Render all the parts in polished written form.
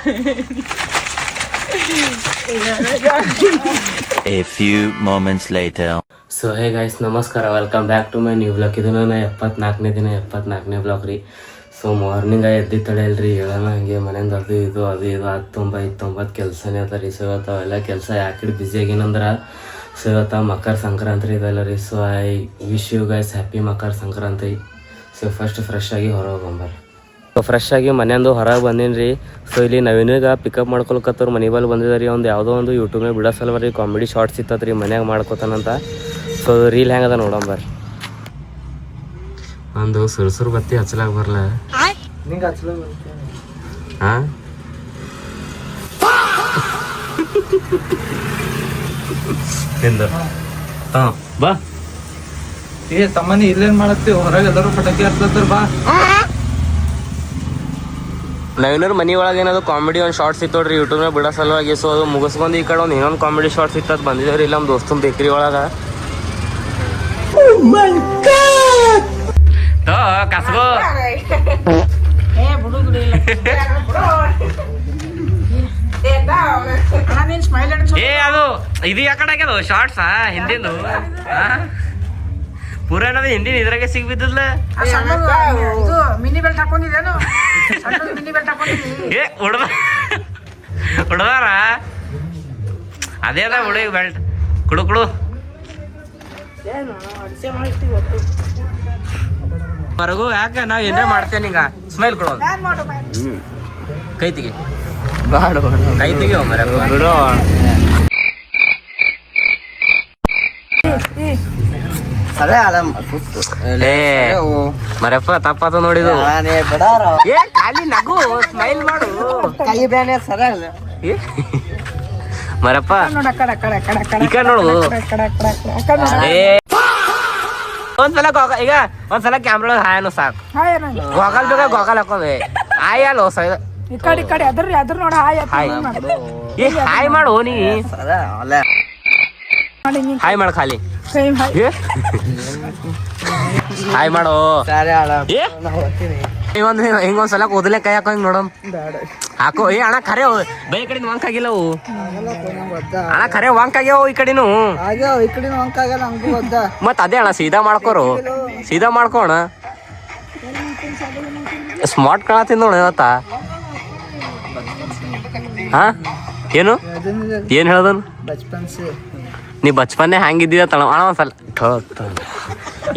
A few moments later. So hey guys ನಮಸ್ಕಾರ, welcome back to my new blog. ಇದು ನನ್ನ 74ನೇ blog ರೀ. ಸೊ ಮಾರ್ನಿಂಗ್ ಎದ್ದು ತಡೆಯಲ್ರಿ, ಹೇಳೋಣ ಹಂಗೆ ಮನೆಯಿಂದ ಅದು ಇದು ಅದು 90 ಕೆಲಸನೇ ಅದ ರೀ. ಸೊ ಇವತ್ತು ಅವೆಲ್ಲ ಕೆಲಸ ಯಾಕೆ ಬ್ಯುಸಿ ಆಗೇನಂದ್ರೆ, ಸೊ ಇವತ್ತು ಮಕರ ಸಂಕ್ರಾಂತಿ ಇದೆಲ್ಲ ರೀ. So I wish you guys happy Makar Sankranti. So first fresh ಆಗಿ ಹೊರಗೆ ಬಂಬಾರ. ಸೊ ಫ್ರೆಶ್ ಆಗಿ ಮನೆಯಂದು ಹೊರಗೆ ಬಂದೀನಿ ರೀ. ಸೊ ಇಲ್ಲಿ ನವೀನಿಗೆ ಪಿಕಪ್ ಮಾಡ್ಕೊಳಕತ್ತವ್ರು ಮನೆ ಬಲ್ಲಿ ಬಂದಿದ್ದಾರೆ. ಒಂದು ಯಾವುದೋ ಒಂದು ಯೂಟ್ಯೂಬ್ನಾಗ ಬಿಡೋ ಸಲ ರೀ ಕಾಮಿಡಿ ಶಾರ್ಟ್ಸ್ ಇತ್ತದ ರೀ, ಮನ್ಯಾಗ ಮಾಡ್ಕೋತಾನಂತ. ಸೊ ರೀಲ್ ಹೆಂಗದ ನೋಡಂಬರ್ರಿ. ಒಂದು ಸುರ್ಸುರು ಬತ್ತಿ ಹಚ್ಚಲಾಗ ಬರಲ್ಲ ಹಾಂ ಹಾಂ ಬಾ ತಮ್ಮನಿ ಇಲ್ಲೇನ್ ಮಾಡತ್ತೀವಿ, ಹೊರಗೆ ಎಲ್ಲರೂ ಪಟಾಕಿ ಹಚ್ಲತ್ತಾರ ಬಾ. ನವೀನವ್ರ ಮನೆ ಒಳಗೆ ಏನದು ಕಾಮಿಡಿ ಒಂದು ಶಾರ್ಟ್ಸ್ ಇತ್ತು ನೋಡ್ರಿ ಯೂಟ್ಯೂಬ್ನಾಗ ಬಿಡೋ ಸಲುವಾಗಿ. ಸೊ ಅದು ಮುಗಿಸ್ಕೊಂಡು ಈ ಕಡೆ ಒಂದು ಇನ್ನೊಂದು ಕಾಮಿಡಿ ಶಾರ್ಟ್ಸ್ ಇತ್ತು ಬಂದಿದ್ದೇವ್ರಿ ಇಲ್ಲ ನಮ್ಮ ದೋಸ್ತನ ಬೇಕ್ರಿ ಒಳಗೆ. ಕಸ್ಗೋ ಏ ಅದು ಇದು ಯಾಕಡೆ ಆಗ್ಯದ ಶಾರ್ಟ್ಸ್ ಹಿಂದಿನ ಪೂರ ಏನದ ಹಿಂದಿನ ಇದ್ರಾಗೆ ಸಿಗ್ಬಿದ್ದಲ್ಲ. ಏ ಹುಡ್ದಾರ ಅದೇ ಅದ ಹುಡುಗ ಬೆಲ್ಟ್ ಕುಡು ಹೊರಗು ಯಾಕೆ ನಾವ್ ಏನೇ ಮಾಡ್ತೇನೆ ಈಗ ಸ್ಮೈಲ್ ಕೊಡೋದು. ಕೈ ತೆಗಿ ಕೈ ತೆಗಿ ಬಿಡು. ಮರಪ್ಪ ತಪ್ಪಾತ ನೋಡಿದು. ಏ ಖಾಲಿ ನಗು, ಸ್ಮೈಲ್ ಮಾಡು. ಮರಪ್ಪ ಈಗ ನೋಡು. ಒಂದ್ಸಲ ಈಗ ಒಂದ್ಸಲ ಕ್ಯಾಮ್ರಾ ಹಾಯನು ಸಾಕು. ಗೋಗಲ್ ಬೇಕಾ ಗೋಗಲ್ ಹಾಕೋದೆ ಹಾಯ್ ಅಲ್ಲ ಹಾಯ್ ಮಾಡು ನೀ ಹಾಯ್ ಮಾಡು ಖಾಲಿ ಹಾಯ್ ಮಾಡು. ಹಿಂಗೊಂದ್ಸಲ ಓದಲೆ ಕೈ ಹಾಕೋ ಹಿಂಗ್ ನೋಡಮ್ ಹಾಕೋ. ಏ ಅಣ್ಣ ಖರೆ ಬೈ ಕಡೆ ವಾಂಕ್ ಆಗಿಲ್ಲ ಅವು ಅಣ್ಣ, ಖರೆ ವಾಂಕ್ ಆಗ್ಯಾವ ಈ ಕಡೆನು. ಮತ್ ಅದೇ ಅಣ್ಣ ಸೀದಾ ಮಾಡ್ಕೋರು, ಸೀದಾ ಮಾಡ್ಕೋಣ. ಸ್ಮಾರ್ಟ್ ಕಾಣತಿದ್ ನೋಡ ಇವತ್ತ. ಹಾ ಏನು ಏನ್ ಹೇಳ್ದನು? ನೀ ಬಚ್ಪನ್ನೇ ಹ್ಯಾಂಗಿದ್ದೀಯ ತಳ ಅಣ್ಣ ಒಂದ್ಸಲ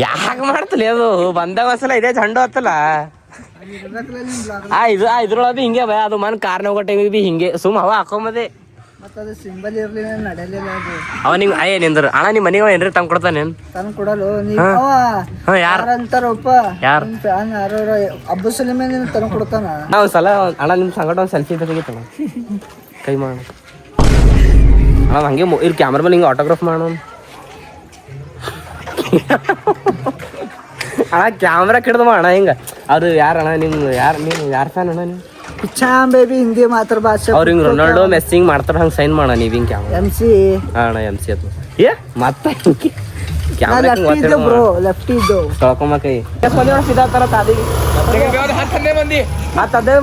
ಯಾಕೆ ಮಾಡ್ತಲಿ ಅದು ಬಂದಾಗ ಒಂದ್ಸಲ ಇದೇ ಚಂಡು ಹತ್ತಲ್ಲ. ಇದ್ರೊಳಗೆ ಹಿಂಗೆ ಭಯ ಅದು ಮನ್ ಕಾರ್ನ ಹೋಗೋ ಟೈಮಿಗೆ ಬಿ ಹಿಂಗೆ ಸುಮ್ ಹವಾ ಹಾಕೊಂಬದೆ. ಅವ ನಿಂಗ್ ಅಯ್ಯ ನಿಂದ್ರ ಅಣ್ಣ ನಿಮ್ ಮನೆಗೆ ಏನ್ರಿ ತಂದ್ ಕೊಡ್ತಾನೆ? ನಾ ಒಂದ್ಸಲ ಅಣ್ಣ ನಿಮ್ ಸಂಗಟ ಒಂದ್ ಸೆಲ್ಫಿ ತೆಗಿತಾನ ಕೈ ಮಾಡ ಅಣ್ಣ ಹಂಗೆ ಇಲ್ಲಿ ಕ್ಯಾಮ್ರಾ ಮೇಲೆ ಹಿಂಗೆ ಆಟೋಗ್ರಾಫ್ ಮಾಡೋಣ. ಅಣ್ಣ ಕ್ಯಾಮ್ರಾ ಕಿಡ್ದು ಅಣ್ಣ ಹಿಂಗ ಅದು ಯಾರ ಅಣ್ಣ ನಿಮ್ ಯಾರ ಫ್ಯಾನ್ ಅಣ್ಣ ನೀವು? ಬೇಬಿ ಹಿಂದಿ ಮಾತ್ರ ಭಾಷೆ ಅವ್ರು ಹಿಂಗ್ ರೊನಾಲ್ಡೋ ಮೆಸ್ಸಿ ಹಿಂಗ್ ಮಾಡ್ತಾರ ಹಂಗ ಸೈನ್ ಮಾಡ ನೀವ್ ಹಿಂಗ್ ಕ್ಯಾಮ್ರಾ MC ಅಣ್ಣ MC ಅದು ಏ ಮತ್ತೆ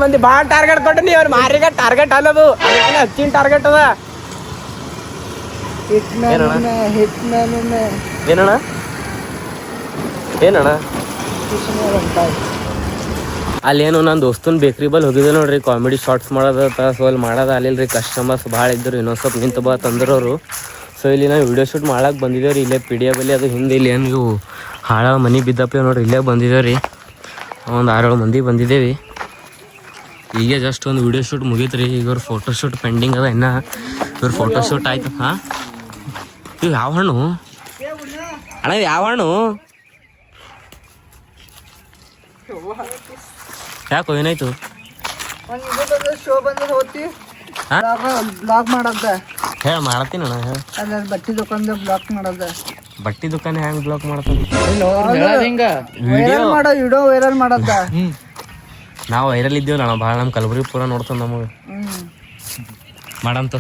ಮಂದಿ ಬಾಳ ಟಾರ್ಗೆಟ್ ಕೊಟ್ಟು ನೀವ್ ಮಾರಿಗೆ ಟಾರ್ಗೆಟ್ ಅಲ್ಲದು ಹಚ್ಚಿನ ಟಾರ್ಗೆಟ್ ಅದ. ಏನಣ್ಣ ಏನಣ್ಣ ಅಲ್ಲೇನು ನನ್ನ ದೋಸ್ತನ ಬೇಕ್ರಿ ಬಲ್ಲಿ ಹೋಗಿದ್ದೆ ನೋಡ್ರಿ ಕಾಮಿಡಿ ಶಾರ್ಟ್ಸ್ ಮಾಡೋದ. ಸೊ ಅಲ್ಲಿ ಮಾಡೋದು ಅಲ್ಲಿಲ್ರಿ, ಕಸ್ಟಮರ್ಸ್ ಭಾಳ ಇದ್ದರು. ಇನ್ನೊಂದು ಸ್ವಲ್ಪ ನಿಂತು ಬಾ ತಂದ್ರವರು. ಸೊ ಇಲ್ಲಿ ನಾವು ವಿಡಿಯೋ ಶೂಟ್ ಮಾಡಕ್ಕೆ ಬಂದಿದ್ದೇವೆ ರೀ. ಇಲ್ಲೇ ಪಿಡಿಯ ಬಲ್ಲಿ ಅದು ಹಿಂದೆ ಇಲ್ಲಿ ಏನು ಇವು ಹಾಳ ಮನೆ ಬಿದ್ದಪ್ಪ ನೋಡ್ರಿ, ಇಲ್ಲೇ ಬಂದಿದ್ದೇವೆ ರೀ. ಒಂದು 6-7 ಮಂದಿ ಬಂದಿದ್ದೇವೆ. ಈಗ ಜಸ್ಟ್ ಒಂದು ವಿಡಿಯೋ ಶೂಟ್ ಮುಗೀತು ರೀ. ಈಗ ಅವ್ರ ಫೋಟೋ ಶೂಟ್ ಪೆಂಡಿಂಗ್ ಅದ. ಇನ್ನು ಇವ್ರ ಫೋಟೋ ಶೂಟ್ ಆಯ್ತು. ಹಾಂ ಇವು ಯಾವ ಹಣ್ಣು ಅಣ್ಣ? ಯಾವ ಹಣ್ಣು? ಯಾಕೋ ಏನಾಯ್ತು? ಹೇಳ ಮಾಡತ್ತೀನಿ ಅಣ್ಣ. ಬಟ್ಟೆ ದುಕಾನ್ದಾಗ ಬ್ಲಾಕ್ ಮಾಡೋದ. ಬಟ್ಟೆ ದುಕಾನ್ ಹೆಂಗ್ ಬ್ಲಾಕ್ ಮಾಡ್ತಾನೆ? ವಿಡಿಯೋ ವೈರಲ್ ಮಾಡದ. ನಾವು ವೈರಲ್ ಇದ್ದೇವಲ್ಲ ಅಣ್ಣ ಭಾಳ. ನಮ್ಮ ಕಲಬುರಗಿ ಪೂರ ನೋಡ್ತಾನ ನಮಗೆ ಮಾಡಂತ.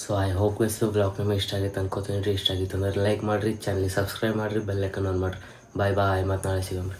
So so I hope guys blog ನಿಮಗೆ ಇಷ್ಟ ಆಗಿತ್ತು ಅನ್ಕೋತೀನಿ ರೀ. ಇಷ್ಟ ಆಗಿತ್ತು ಅಂದ್ರೆ ಲೈಕ್ ಮಾಡಿರಿ, ಚಾನಲ್ಗೆ ಸಬ್ಸ್ಕ್ರೈಬ್ ಮಾಡಿರಿ, ಬೆಲ್ ಐಕನ್ ಆನ್ ಮಾಡಿರಿ. ಬಾಯ್ ಬಾಯ್, ಮತ್ತು ನಾಳೆ ಸಿಗಮ್ರಿ.